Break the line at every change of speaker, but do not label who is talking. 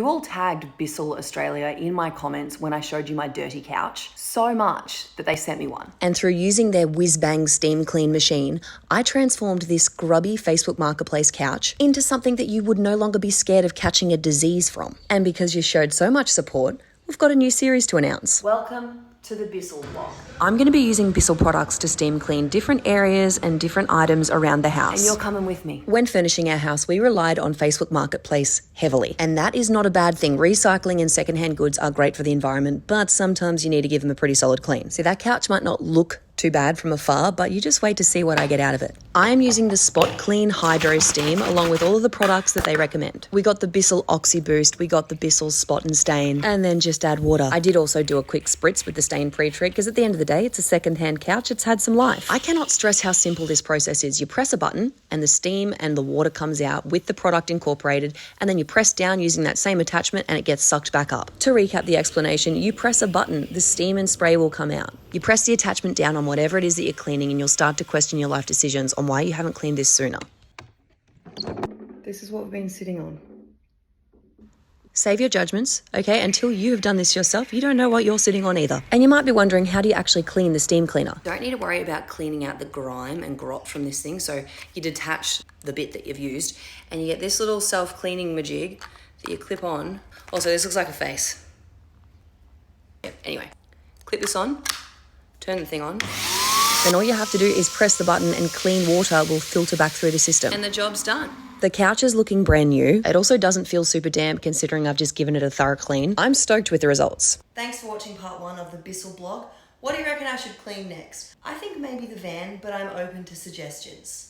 You all tagged Bissell Australia in my comments when I showed you my dirty couch so much that they sent me one.
And through using their whiz-bang steam clean machine, I transformed this grubby Facebook Marketplace couch into something that you would no longer be scared of catching a disease from. And because you showed so much support, we've got a new series to announce.
Welcome to the Bissell blog.
I'm going to be using Bissell products to steam clean different areas and different items around the house.
And you're coming with me.
When furnishing our house, we relied on Facebook Marketplace heavily. And that is not a bad thing. Recycling and secondhand goods are great for the environment, but sometimes you need to give them a pretty solid clean. See, that couch might not look too bad from afar, but you just wait to see what I get out of it. I am using the SpotClean HydroSteam along with all of the products that they recommend. We got the BISSELL Oxy Boost, we got the BISSELL Spot and Stain, and then just add water. I did also do a quick spritz with the stain pre-treat because at the end of the day, it's a second-hand couch, it's had some life. I cannot stress how simple this process is. You press a button and the steam and the water comes out with the product incorporated, and then you press down using that same attachment and it gets sucked back up. To recap the explanation, you press a button, the steam and spray will come out. You press the attachment down on whatever it is that you're cleaning and you'll start to question your life decisions on why you haven't cleaned this sooner.
This is what we've been sitting on.
Save your judgments, okay? Until you have done this yourself, you don't know what you're sitting on either. And you might be wondering, how do you actually clean the steam cleaner?
Don't need to worry about cleaning out the grime and grot from this thing. So you detach the bit that you've used and you get this little self-cleaning majig that you clip on. Also, this looks like a face. Yep, anyway, clip this on, turn the thing on.
Then all you have to do is press the button and clean water will filter back through the system.
And the job's done.
The couch is looking brand new. It also doesn't feel super damp considering I've just given it a thorough clean. I'm stoked with the results.
Thanks for watching part 1 of the Bissell blog. What do you reckon I should clean next? I think maybe the van, but I'm open to suggestions.